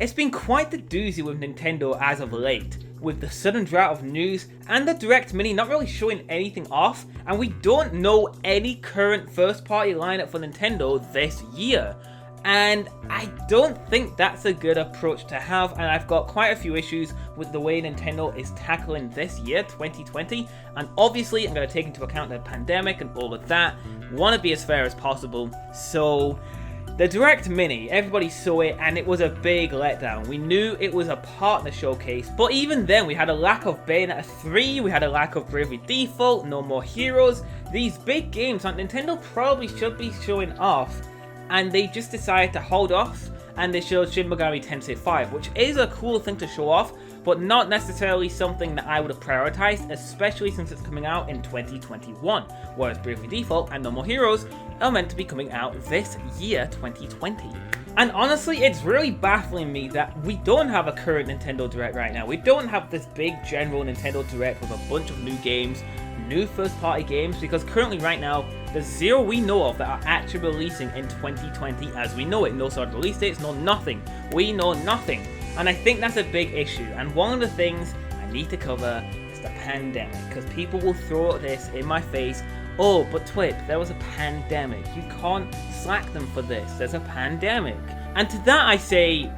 It's been quite the doozy with Nintendo as of late, with the sudden drought of news and the Direct Mini not really showing anything off, and we don't know any current first party lineup for Nintendo this year. And I don't think that's a good approach to have, and I've got quite a few issues with the way Nintendo is tackling this year, 2020, and obviously I'm going to take into account the pandemic and all of that, want to be as fair as possible. So the Direct Mini, everybody saw it and it was a big letdown. We knew it was a partner showcase, but even then we had a lack of Bayonetta 3, we had a lack of Bravely Default, No More Heroes, these big games that Nintendo probably should be showing off. And they just decided to hold off, and they showed Shin Megami Tensei 5, which is a cool thing to show off, but not necessarily something that I would have prioritized, especially since it's coming out in 2021, whereas Bravely Default and No More Heroes are meant to be coming out this year, 2020. And honestly, it's really baffling me that we don't have a current Nintendo Direct right now. We don't have this big general Nintendo Direct with a bunch of new games, new first party games, because currently right now, there's zero we know of that are actually releasing in 2020 as we know it. No solid release dates, no nothing. We know nothing. And I think that's a big issue. And one of the things I need to cover is the pandemic, because people will throw this in my face. Oh, but TWIP, there was a pandemic. You can't slack them for this. There's a pandemic. And to that I say,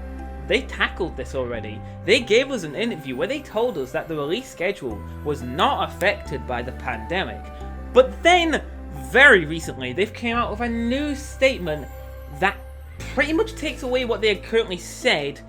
they tackled this already. They gave us an interview where they told us that the release schedule was not affected by the pandemic. But then, very recently, they've came out with a new statement that pretty much takes away what they had currently said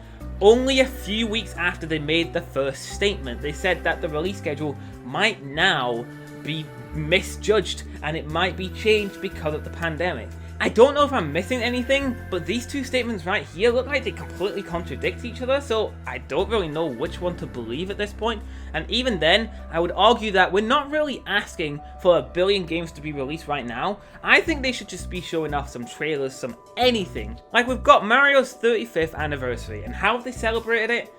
only a few weeks after they made the first statement. They said that the release schedule might now be misjudged and it might be changed because of the pandemic. I don't know if I'm missing anything, but these two statements right here look like they completely contradict each other, so I don't really know which one to believe at this point. And even then, I would argue that we're not really asking for a billion games to be released right now. I think they should just be showing off some trailers, some anything. Like we've got Mario's 35th anniversary, and how have they celebrated it?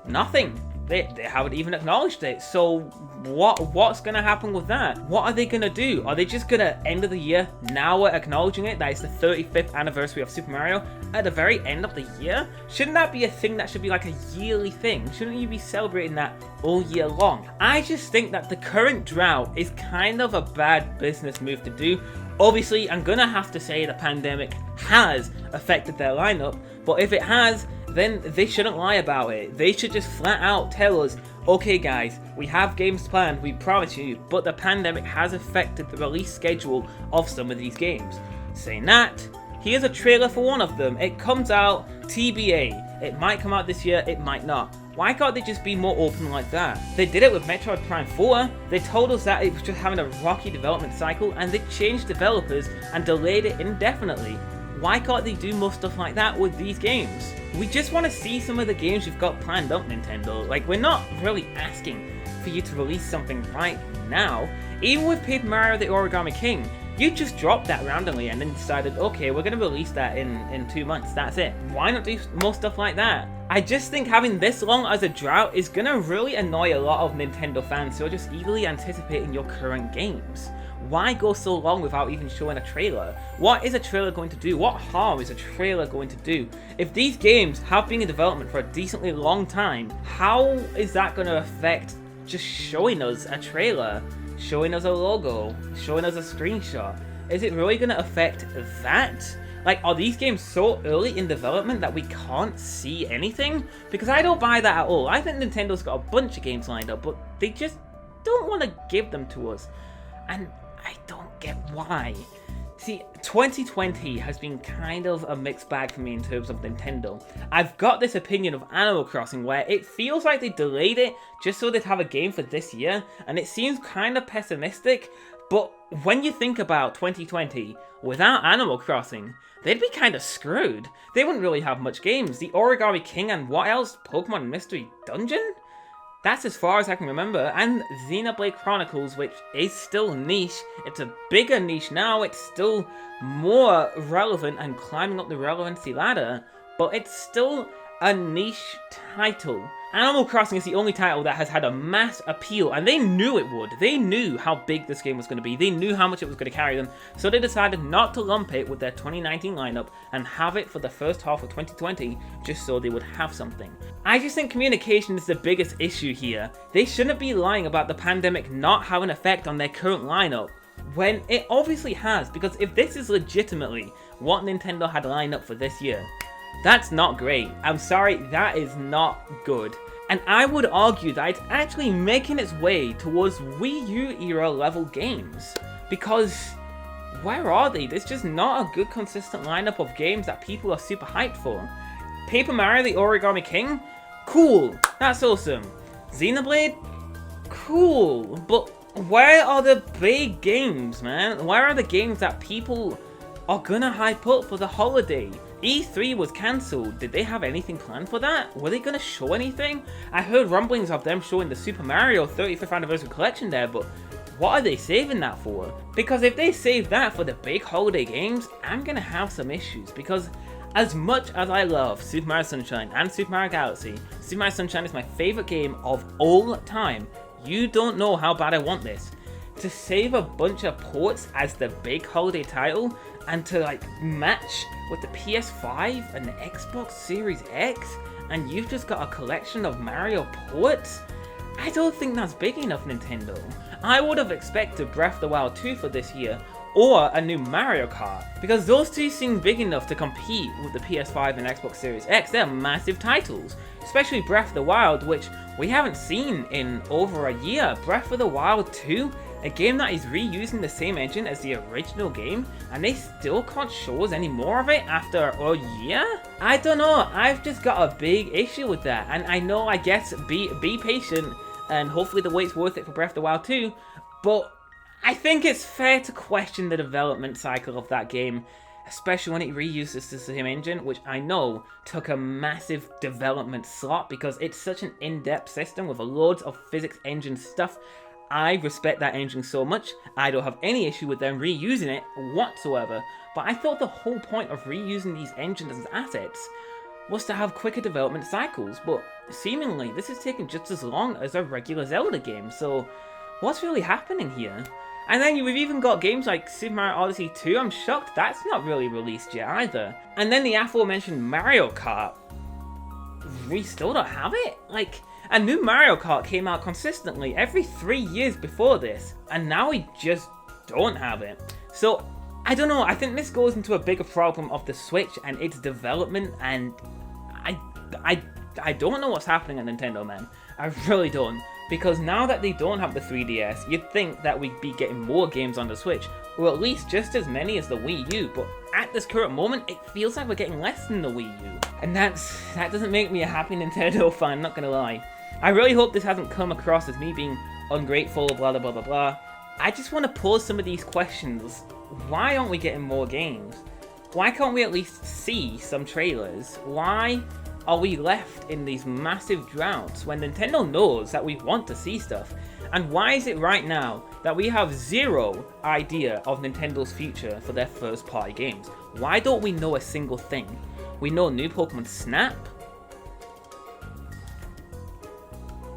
Nothing. They haven't even acknowledged it, so what's going to happen with that? What are they going to do? Are they just going to end of the year, now we're acknowledging it, that it's the 35th anniversary of Super Mario at the very end of the year? Shouldn't that be a thing that should be like a yearly thing? Shouldn't you be celebrating that all year long? I just think that the current drought is kind of a bad business move to do. Obviously, I'm going to have to say the pandemic has affected their lineup, but if it has, then they shouldn't lie about it. They should just flat out tell us, okay guys, we have games planned, we promise you, but the pandemic has affected the release schedule of some of these games. Saying that, here's a trailer for one of them. It comes out TBA. It might come out this year, it might not. Why can't they just be more open like that? They did it with Metroid Prime 4. They told us that it was just having a rocky development cycle and they changed developers and delayed it indefinitely. Why can't they do more stuff like that with these games? We just want to see some of the games you've got planned up, Nintendo. Like, we're not really asking for you to release something right now. Even with Paper Mario the Origami King, you just dropped that randomly and then decided, okay, we're going to release that in 2 months, that's it. Why not do more stuff like that? I just think having this long as a drought is going to really annoy a lot of Nintendo fans who are just eagerly anticipating your current games. Why go so long without even showing a trailer? What is a trailer going to do? What harm is a trailer going to do? If these games have been in development for a decently long time, how is that going to affect just showing us a trailer? Showing us a logo? Showing us a screenshot? Is it really going to affect that? Like, are these games so early in development that we can't see anything? Because I don't buy that at all. I think Nintendo's got a bunch of games lined up, but they just don't want to give them to us. And I don't get why. See, 2020 has been kind of a mixed bag for me in terms of Nintendo. I've got this opinion of Animal Crossing where it feels like they delayed it just so they'd have a game for this year, and it seems kind of pessimistic, but when you think about 2020, without Animal Crossing, they'd be kind of screwed. They wouldn't really have much games. The Origami King and what else? Pokemon Mystery Dungeon? That's as far as I can remember, and Xenoblade Chronicles, which is still niche. It's a bigger niche now, it's still more relevant and climbing up the relevancy ladder, but it's still a niche title. Animal Crossing is the only title that has had a mass appeal, and they knew it would. They knew how big this game was going to be. They knew how much it was going to carry them, so they decided not to lump it with their 2019 lineup and have it for the first half of 2020, just so they would have something. I just think communication is the biggest issue here. They shouldn't be lying about the pandemic not having an effect on their current lineup, when it obviously has, because if this is legitimately what Nintendo had lined up for this year, that's not great. I'm sorry, that is not good. And I would argue that it's actually making its way towards Wii U era level games. Because, where are they? There's just not a good consistent lineup of games that people are super hyped for. Paper Mario the Origami King? Cool, that's awesome. Xenoblade? Cool, but where are the big games, man? Where are the games that people are gonna hype up for the holiday? E3 was cancelled. Did they have anything planned for that? Were they gonna show anything? I heard rumblings of them showing the Super Mario 35th Anniversary Collection there, but what are they saving that for? Because if they save that for the big holiday games, I'm gonna have some issues, because as much as I love Super Mario Sunshine and Super Mario Galaxy, Super Mario Sunshine is my favourite game of all time. You don't know how bad I want this. To save a bunch of ports as the big holiday title, and to like match with the PS5 and the Xbox Series X, and you've just got a collection of Mario ports? I don't think that's big enough, Nintendo. I would have expected Breath of the Wild 2 for this year, or a new Mario Kart, because those two seem big enough to compete with the PS5 and Xbox Series X. They're massive titles, especially Breath of the Wild, which we haven't seen in over a year. Breath of the Wild 2? A game that is reusing the same engine as the original game, and they still can't show us any more of it after a year? I don't know, I've just got a big issue with that, and I know, I guess, be patient, and hopefully the wait's worth it for Breath of the Wild 2, but I think it's fair to question the development cycle of that game, especially when it reuses the same engine, which I know took a massive development slot because it's such an in-depth system with loads of physics engine stuff. I respect that engine so much, I don't have any issue with them reusing it whatsoever, but I thought the whole point of reusing these engines as assets was to have quicker development cycles, but seemingly this is taking just as long as a regular Zelda game, so what's really happening here? And then we've even got games like Super Mario Odyssey 2, I'm shocked that's not really released yet either. And then the aforementioned Mario Kart, we still don't have it? Like, a new Mario Kart came out consistently every 3 years before this, and now we just don't have it. So, I don't know, I think this goes into a bigger problem of the Switch and its development, and I don't know what's happening at Nintendo, man. I really don't. Because now that they don't have the 3DS, you'd think that we'd be getting more games on the Switch, or at least just as many as the Wii U, but at this current moment, it feels like we're getting less than the Wii U. And that doesn't make me a happy Nintendo fan, not gonna lie. I really hope this hasn't come across as me being ungrateful, blah blah blah blah blah. I just want to pose some of these questions. Why aren't we getting more games? Why can't we at least see some trailers? Why are we left in these massive droughts when Nintendo knows that we want to see stuff? And why is it right now that we have zero idea of Nintendo's future for their first party games? Why don't we know a single thing? We know new Pokemon Snap,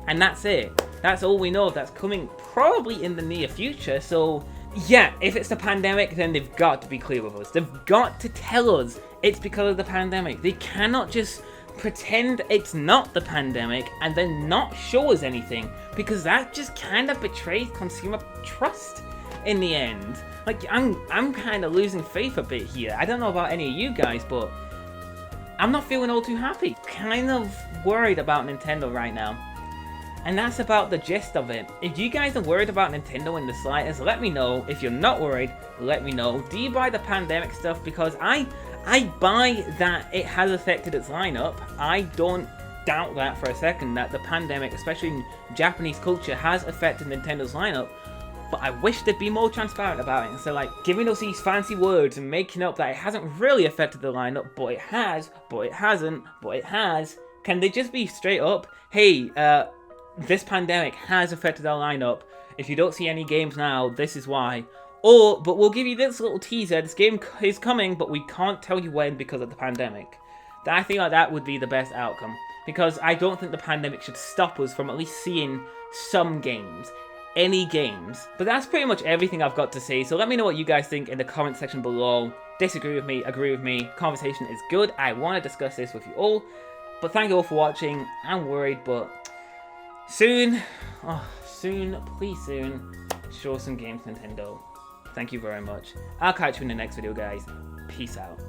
and that's it. That's all we know that's coming probably in the near future. So yeah, if it's the pandemic, then they've got to be clear with us. They've got to tell us it's because of the pandemic. They cannot just pretend it's not the pandemic and then not show us anything, because that just kind of betrays consumer trust in the end. Like, I'm kind of losing faith a bit here. I don't know about any of you guys, but I'm not feeling all too happy. Kind of worried about Nintendo right now. And that's about the gist of it. If you guys are worried about Nintendo in the slightest, let me know. If you're not worried, let me know. Do you buy the pandemic stuff? Because I buy that it has affected its lineup. I don't doubt that for a second, that the pandemic, especially in Japanese culture, has affected Nintendo's lineup. But I wish they'd be more transparent about it. So, like, giving us these fancy words and making up that it hasn't really affected the lineup, but it has, but it hasn't, but it has. Can they just be straight up? Hey, this pandemic has affected our lineup. If you don't see any games now, this is why. Or, but we'll give you this little teaser. This game is coming, but we can't tell you when because of the pandemic. I think like that would be the best outcome. because I don't think the pandemic should stop us from at least seeing some games. Any games. But that's pretty much everything I've got to say, so let me know what you guys think in the comment section below. Disagree with me, agree with me, conversation is good, I want to discuss this with you all. But thank you all for watching. I'm worried, but soon, please soon, show some games, Nintendo. Thank you very much. I'll catch you in the next video, guys. Peace out.